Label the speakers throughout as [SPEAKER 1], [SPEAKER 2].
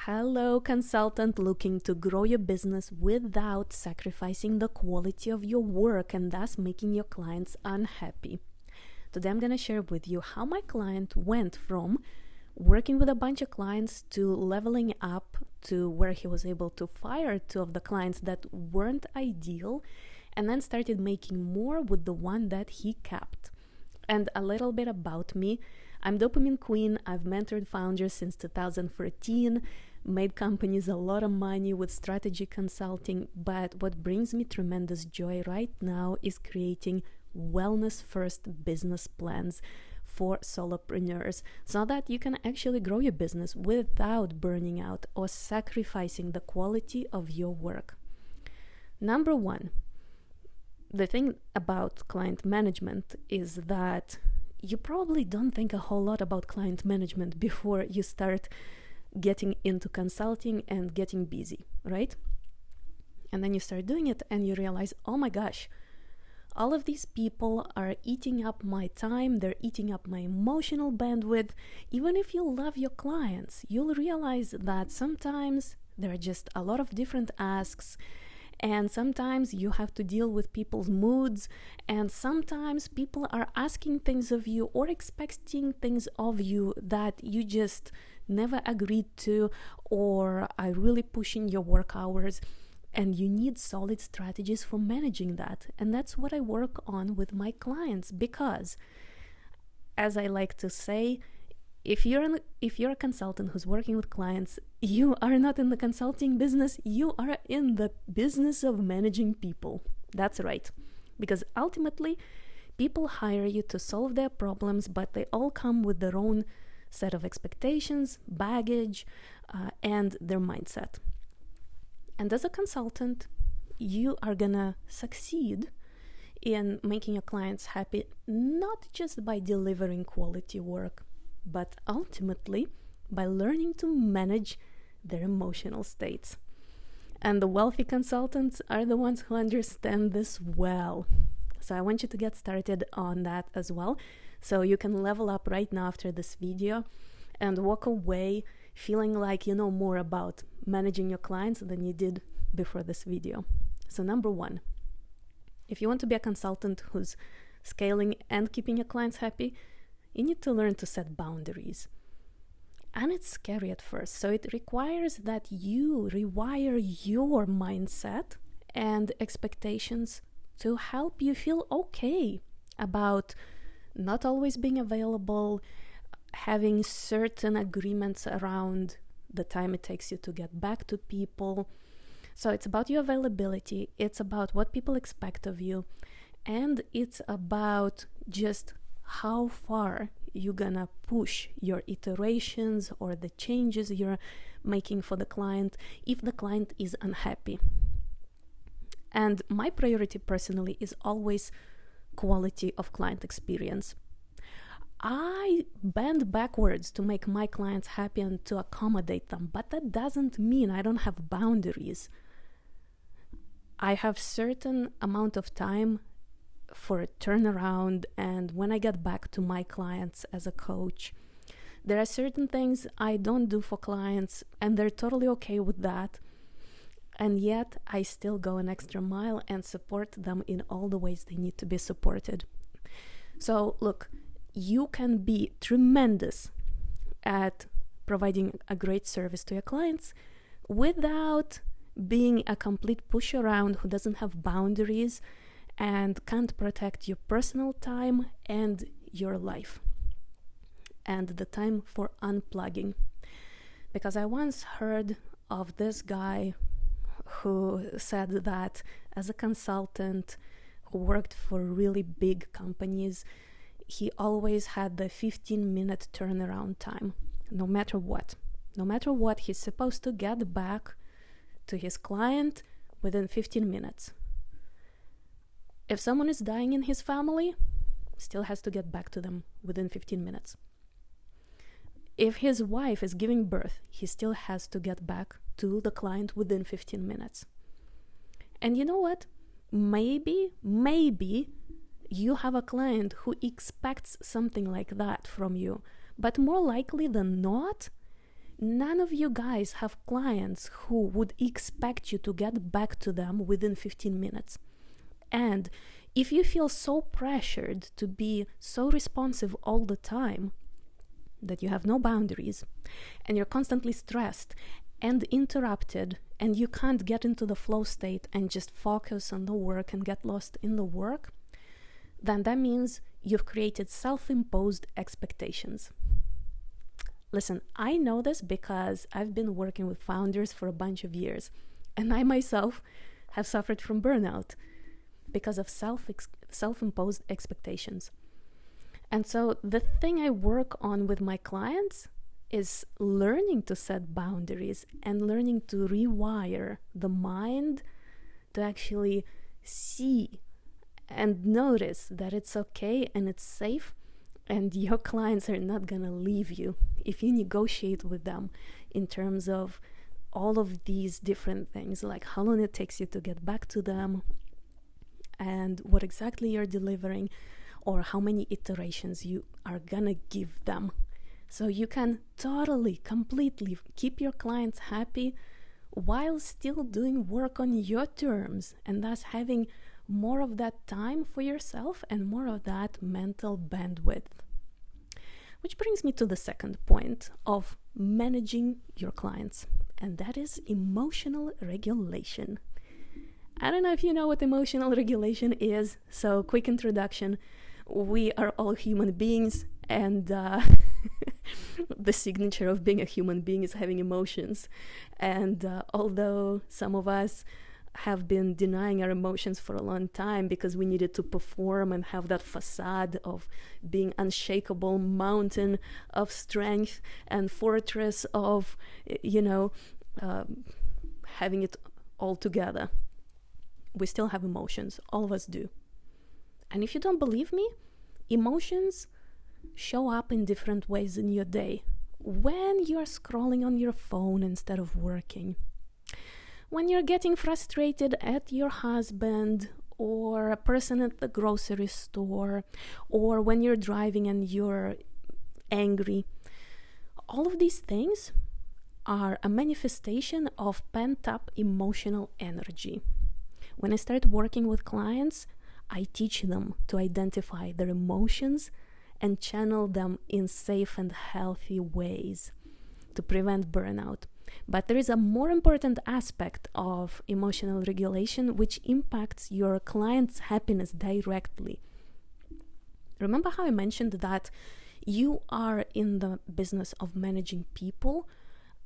[SPEAKER 1] Hello, consultant looking to grow your business without sacrificing the quality of your work and thus making your clients unhappy. Today I'm going to share with you how my client went from working with a bunch of clients to leveling up to where he was able to fire two of the clients that weren't ideal and then started making more with the one that he kept. And a little bit about me. I'm Dopamine Queen. I've mentored founders since 2013, made companies a lot of money with strategy consulting, but what brings me tremendous joy right now is creating wellness-first business plans for solopreneurs so that you can actually grow your business without burning out or sacrificing the quality of your work. Number one, the thing about client management is that you probably don't think a whole lot about client management before you start getting into consulting and getting busy, right? And then you start doing it and you realize, oh my gosh, all of these people are eating up my time, they're eating up my emotional bandwidth. Even if you love your clients, you'll realize that sometimes there are just a lot of different asks, and sometimes you have to deal with people's moods, and sometimes people are asking things of you or expecting things of you that you just never agreed to or are really pushing your work hours, and you need solid strategies for managing that. And that's what I work on with my clients because, as I like to say, if you're a consultant who's working with clients, you are not in the consulting business, you are in the business of managing people. That's right. Because ultimately, people hire you to solve their problems, but they all come with their own set of expectations, baggage, and their mindset. And as a consultant, you are gonna succeed in making your clients happy, not just by delivering quality work, but ultimately by learning to manage their emotional states. And the wealthy consultants are the ones who understand this well. So I want you to get started on that as well, so you can level up right now after this video and walk away feeling like you know more about managing your clients than you did before this video. So number one, if you want to be a consultant who's scaling and keeping your clients happy, you need to learn to set boundaries. And it's scary at first. So it requires that you rewire your mindset and expectations to help you feel okay about not always being available, having certain agreements around the time it takes you to get back to people. So it's about your availability, it's about what people expect of you, and it's about just how far you're gonna push your iterations or the changes you're making for the client if the client is unhappy. And my priority personally is always quality of client experience. I bend backwards to make my clients happy and to accommodate them, but that doesn't mean I don't have boundaries. I have certain amount of time for a turnaround, and when I get back to my clients as a coach, there are certain things I don't do for clients, and they're totally okay with that. And yet I still go an extra mile and support them in all the ways they need to be supported. So look, you can be tremendous at providing a great service to your clients without being a complete push around who doesn't have boundaries and can't protect your personal time and your life and the time for unplugging. Because I once heard of this guy who said that as a consultant who worked for really big companies, he always had the 15-minute turnaround time, no matter what. No matter what, he's supposed to get back to his client within 15 minutes. If someone is dying in his family, still has to get back to them within 15 minutes. If his wife is giving birth, he still has to get back to the client within 15 minutes. And you know what? Maybe you have a client who expects something like that from you, but more likely than not, None of you guys have clients who would expect you to get back to them within 15 minutes. And if you feel so pressured to be so responsive all the time that you have no boundaries and you're constantly stressed and interrupted and you can't get into the flow state and just focus on the work and get lost in the work, then that means you've created self-imposed expectations. Listen, I know this because I've been working with founders for a bunch of years, and I myself have suffered from burnout because of self-imposed expectations. And so the thing I work on with my clients is learning to set boundaries and learning to rewire the mind to actually see and notice that it's okay and it's safe, and your clients are not gonna leave you if you negotiate with them in terms of all of these different things, like how long it takes you to get back to them and what exactly you're delivering, or how many iterations you are gonna give them. So you can totally, completely keep your clients happy while still doing work on your terms, and thus having more of that time for yourself and more of that mental bandwidth. Which brings me to the second point of managing your clients, and that is emotional regulation. I don't know if you know what emotional regulation is, so quick introduction. We are all human beings, and the signature of being a human being is having emotions. And although some of us have been denying our emotions for a long time because we needed to perform and have that facade of being unshakable mountain of strength and fortress of, having it all together. We still have emotions. All of us do. And if you don't believe me, emotions show up in different ways in your day. When you're scrolling on your phone instead of working, when you're getting frustrated at your husband or a person at the grocery store, or when you're driving and you're angry, all of these things are a manifestation of pent-up emotional energy. When I start working with clients, I teach them to identify their emotions and channel them in safe and healthy ways to prevent burnout. But there is a more important aspect of emotional regulation which impacts your client's happiness directly. Remember how I mentioned that you are in the business of managing people,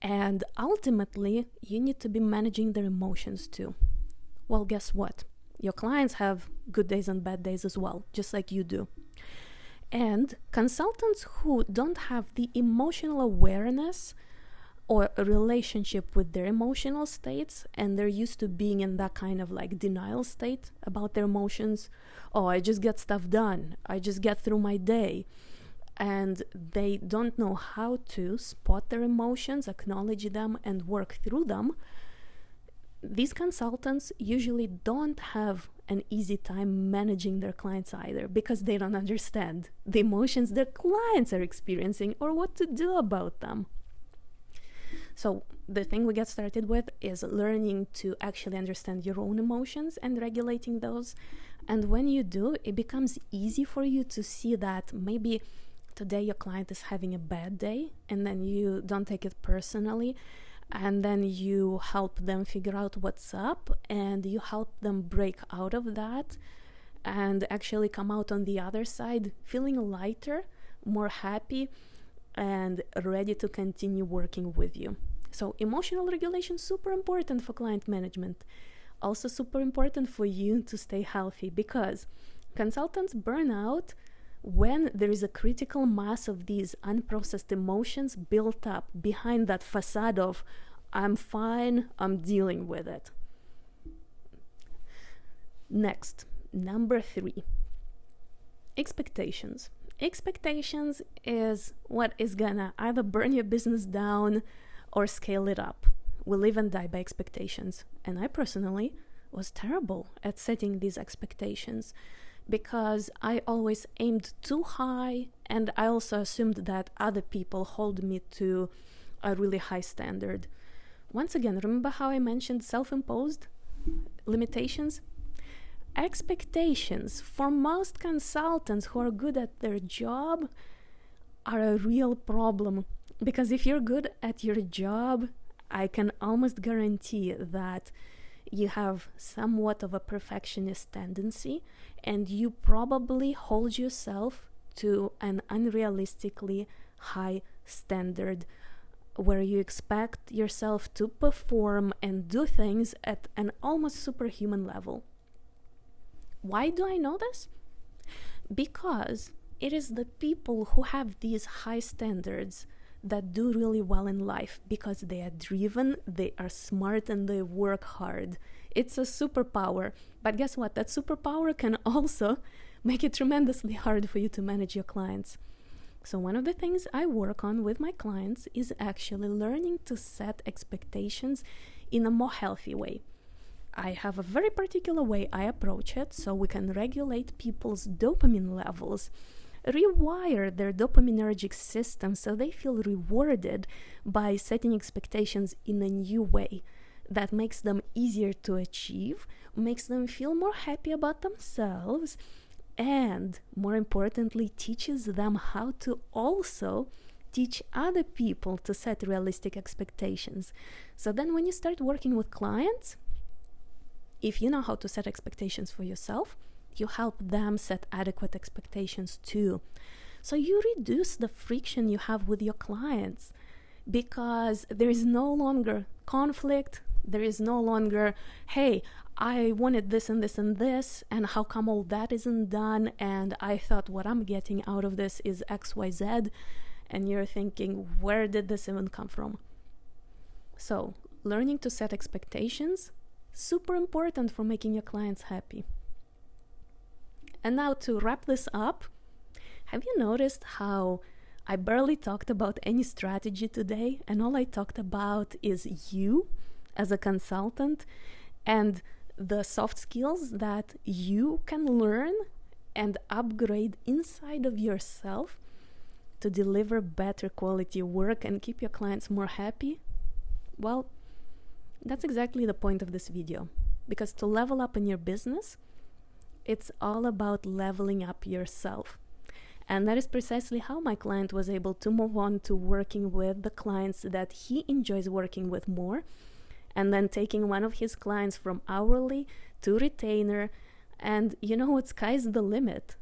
[SPEAKER 1] and ultimately you need to be managing their emotions too. Well, guess what? Your clients have good days and bad days as well, just like you do. And consultants who don't have the emotional awareness or a relationship with their emotional states, and they're used to being in that kind of like denial state about their emotions. Oh, I just get stuff done. I just get through my day. And they don't know how to spot their emotions, acknowledge them, and work through them. These consultants usually don't have an easy time managing their clients either, because they don't understand the emotions their clients are experiencing or what to do about them. So the thing we get started with is learning to actually understand your own emotions and regulating those. And when you do, it becomes easy for you to see that maybe today your client is having a bad day, and then you don't take it personally. And then you help them figure out what's up, and you help them break out of that and actually come out on the other side feeling lighter, more happy, and ready to continue working with you. So emotional regulation is super important for client management. Also super important for you to stay healthy, because consultants burn out when there is a critical mass of these unprocessed emotions built up behind that facade of I'm fine, I'm dealing with it. Next, number 3, expectations. Expectations is what is gonna either burn your business down or scale it up. We live and die by expectations. And I personally was terrible at setting these expectations, because I always aimed too high, and I also assumed that other people hold me to a really high standard. Once again, remember how I mentioned self-imposed limitations? Expectations for most consultants who are good at their job are a real problem, because if you're good at your job, I can almost guarantee that you have somewhat of a perfectionist tendency, and you probably hold yourself to an unrealistically high standard where you expect yourself to perform and do things at an almost superhuman level. Why do I know this? Because it is the people who have these high standards that do really well in life, because they are driven, they are smart, and they work hard. It's a superpower. But guess what? That superpower can also make it tremendously hard for you to manage your clients. So one of the things I work on with my clients is actually learning to set expectations in a more healthy way. I have a very particular way I approach it, so we can regulate people's dopamine levels, rewire their dopaminergic system so they feel rewarded by setting expectations in a new way that makes them easier to achieve, makes them feel more happy about themselves, and more importantly, teaches them how to also teach other people to set realistic expectations. So then when you start working with clients, if you know how to set expectations for yourself, you help them set adequate expectations too. So you reduce the friction you have with your clients, because there is no longer conflict. There is no longer, hey, I wanted this and this and this, and how come all that isn't done? And I thought what I'm getting out of this is XYZ. And you're thinking, where did this even come from? So learning to set expectations, super important for making your clients happy. And now to wrap this up, have you noticed how I barely talked about any strategy today, and all I talked about is you as a consultant and the soft skills that you can learn and upgrade inside of yourself to deliver better quality work and keep your clients more happy? Well, that's exactly the point of this video, because to level up in your business, it's all about leveling up yourself. And that is precisely how my client was able to move on to working with the clients that he enjoys working with more, and then taking one of his clients from hourly to retainer. And you know what? Sky's the limit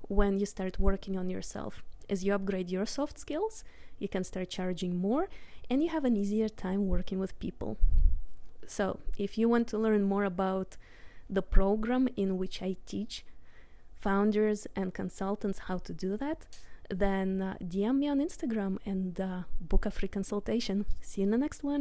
[SPEAKER 1] when you start working on yourself. As you upgrade your soft skills, you can start charging more, and you have an easier time working with people. So if you want to learn more about the program in which I teach founders and consultants how to do that, then DM me on Instagram and book a free consultation. See you in the next one.